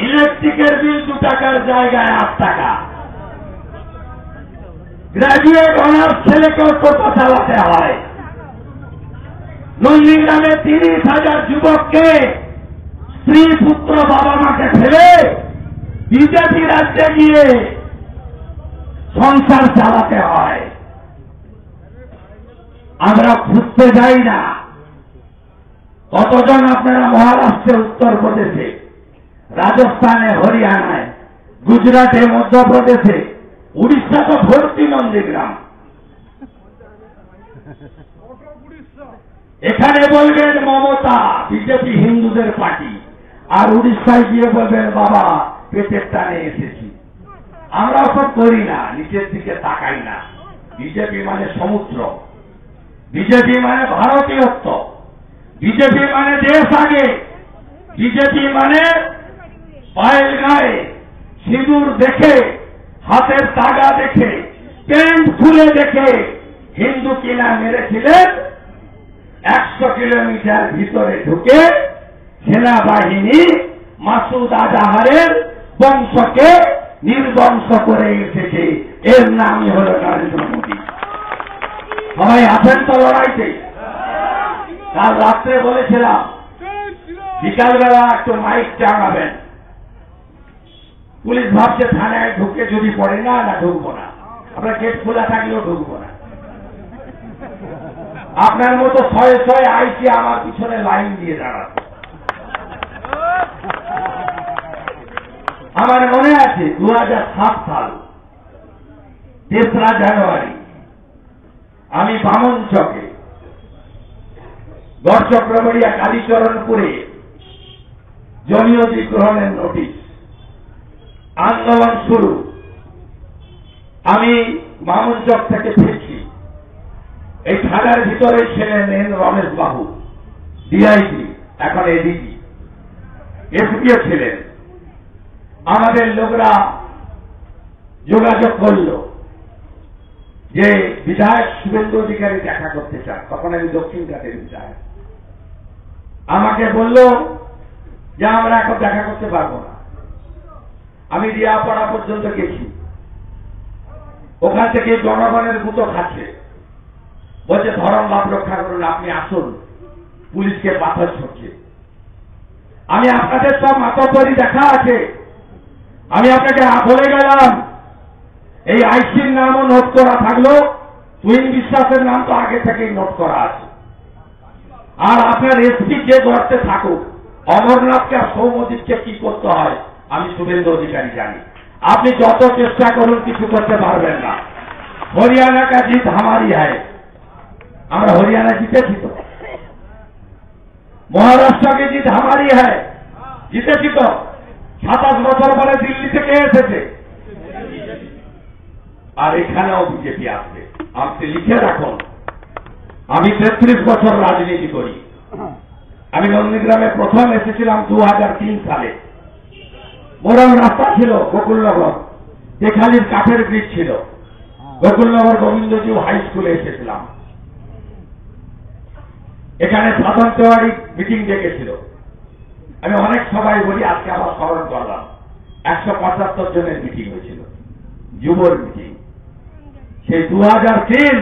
ইলেকট্রিকের বিল 2 টাকার জায়গায় 8 টাকা। গ্রাজুয়েট অনার্স ছেলেকেও টোটো চালাতে হয়। নন্দীগ্রামে 30,000 যুবককে স্ত্রী পুত্র বাবা মাকে ফেলে বিজেপি রাজ্যে গিয়ে সংসার চালাতে হয়। আমরা খুঁজতে যাই না। কতজন আপনারা মহারাষ্ট্রে, উত্তরপ্রদেশে, রাজস্থানে, হরিয়ানায়, গুজরাটে, মধ্যপ্রদেশে, উড়িষ্যা তো ভর্তি নন্দীগ্রাম। এখানে বলবেন মমতা বিজেপি হিন্দুদের পার্টি, আর উড়িষ্যায় গিয়ে বলবেন বাবা পেটের টানে এসেছি। আমরা সব করি না, নিচের দিকে তাকাই না। বিজেপি মানে সমুদ্র, বিজেপি মানে ভারতীয়ত্ব, বিজেপি মানে দেশ আগে, বিজেপি মানে পায়ের গায়ে সিঁদুর দেখে, হাতের তাগা দেখে, প্যান্ট খুলে দেখে হিন্দু কিনা মেরেছিলেন। 100 কিলোমিটার ভিতরে ঢুকে সেনাবাহিনী মাসুদ আজহারের বংশকে নির্বংশ করে এসেছে। এর নামই হল নরেন্দ্র মোদী। সবাই আছেন তো লড়াইতে? কাল রাত্রে বলেছিলাম বিকালবেলা একটু মাইক টাঙাবেন। পুলিশ ভাবছে থানায় ঢুকে যদি পড়ে না ঢুকবো না। আমরা গেট খোলা থাকলেও ঢুকবো না। আপনার মতো 100 আইসি আমার পিছনে লাইন দিয়ে দাঁড়াচ্ছে। আমার মনে আছে 2007 সাল 3রা জানুয়ারি আমি বামনচকে গড় চক্রবড়িয়া কালীচরণপুরে জমি অধিগ্রহণের নোটিশ, আন্দোলন শুরু। আমি বামনচক থেকে ফিরছি। এই থানার ভিতরে ছিলেন রমেশ বাবু, ডিআইজি, এখন এডিজি, এসপিও ছিলেন। আমাদের লোকরা যোগাযোগ করল যে বিধায়ক শুভেন্দু অধিকারী দেখা করতে চান। তখন আমি দক্ষিণ ঘাটের বিধায়ক। আমাকে বলল যে আমরা এখন দেখা করতে পারবো না। আমি রিয়াপাড়া পর্যন্ত গেছি। ওখান থেকে জনগণের গুঁতো খাচ্ছে, বলছে ধরম লাভ রক্ষা করুন, আপনি আসুন, পুলিশকে পাথর ছড়ছে। আমি আপনাদের সব মাতব্বরি দেখা আছে, আমি আপনাকে বলে গেলাম এই আইসির নামও নোট করা থাকলো, তুহিন বিশ্বাসের নাম তো আগে থেকেই নোট করা আছে। আর আপনার এসপি যে গর্তে থাকুক, অমরনাথকে আর সৌমদীপকে কি করতে হয় আমি শুভেন্দু অধিকারী জানি। আপনি যত চেষ্টা করুন কিছু করতে পারবেন না। হরিয়ানা কা জিত হামারি হয়। আমরা হরিয়ানা জিতেছি তো। মহারাষ্ট্রকে জিত হামারি হয়, জিতেছি তো। 27 বছর পরে দিল্লি থেকে এসেছে, আর এখানেও বিজেপি আসবে। আপনি লিখে রাখুন, আমি 33 বছর রাজনীতি করি। আমি নন্দীগ্রামে প্রথম এসেছিলাম 2003 সালে। মোরাম রাস্তা ছিল গোকুলনগর, তেখালির কাঠের ব্রিজ ছিল। গোকুলনগর গোবিন্দজিউ হাই স্কুলে এসেছিলাম। এখানে সাধন তেওয়ারি মিটিং ডেকেছিল। আমি অনেক সবাই বলি, আজকে আবার স্মরণ করলাম। 175 জনের মিটিং হয়েছিল, যুবর মিটিং। সেই 2003,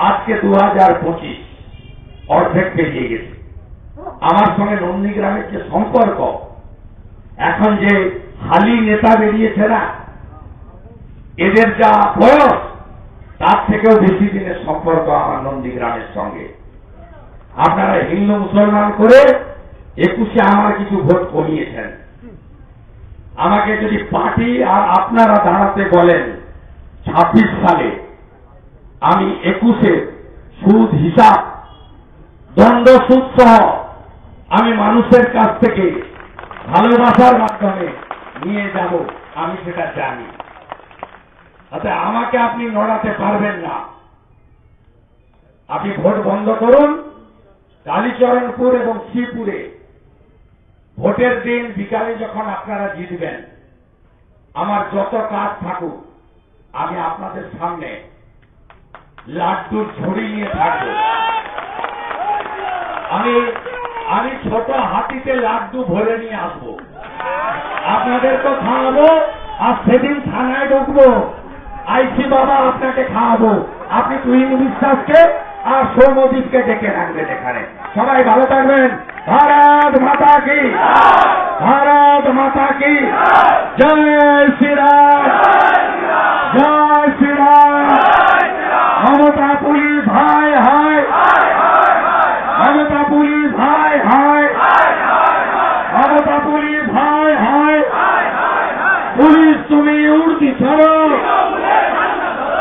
আজকে 2025, অর্ধেক পেরিয়ে গেছে। আমার সঙ্গে নন্দীগ্রামের যে সম্পর্ক, এখন যে হালি নেতা বেরিয়েছে না, এদের যা বয়স তার থেকেও বেশি দিনের সম্পর্ক আমার নন্দীগ্রামের সঙ্গে। আপনারা হিন্দু মুসলমান করে 21-এ আমার কিছু ভোট কমিয়েছেন। আমাকে যদি পার্টি আর আপনারা দাঁড়াতে বলেন 26 সালে, আমি 21-এ সুদ হিসাব, দণ্ড সুদ সহ আমি মানুষের কাছ থেকে ভালোবাসার মাধ্যমে নিয়ে যাব, আমি সেটা জানি। তাতে আমাকে আপনি নড়াতে পারবেন না। আপনি ভোট বন্ধ করুন। কালীচরণপুর এবং শ্রীপুরে ভোটের দিন বিকালে যখন আপনারা জিতবেন, আমার যত কাজ থাকুক আমি আপনাদের সামনে লাড্ডুর ঝুড়ি নিয়ে থাকব। আমি ছোট হাতিতে লাড্ডু ভরে নিয়ে আসবো। আপনাদের তো খাওয়াবো, আর সেদিন থানায় ঢুকবো, আইসি বাবা আপনাকে খাওয়াবো। আপনি তুহিন বিশ্বাসকে আর সৌম্যদীপকে ডেকে রাখবেন এখানে। সবাই ভালো থাকবেন। ভারত মাতা কি, ভারত মাতা কি, জয় শ্রীরাম, জয় শ্রীরাম। মমতা পুলিশ ভাই হায়, মমতা পুলিশ ভাই হায়, মমতা পুলিশ ভাই হায়। পুলিশ তুমি উর্দি ছাড়ো,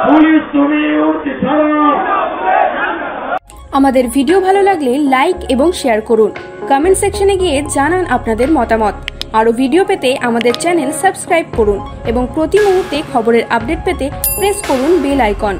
পুলিশ তুমি উর্দি ছাড়ো। আমাদের ভিডিও ভালো লাগলে লাইক এবং শেয়ার করুন। কমেন্ট সেকশনে গিয়ে জানান আপনাদের মতামত। আরও ভিডিও পেতে আমাদের চ্যানেল সাবস্ক্রাইব করুন এবং প্রতি মুহূর্তে খবরের আপডেট পেতে প্রেস করুন বেল আইকন।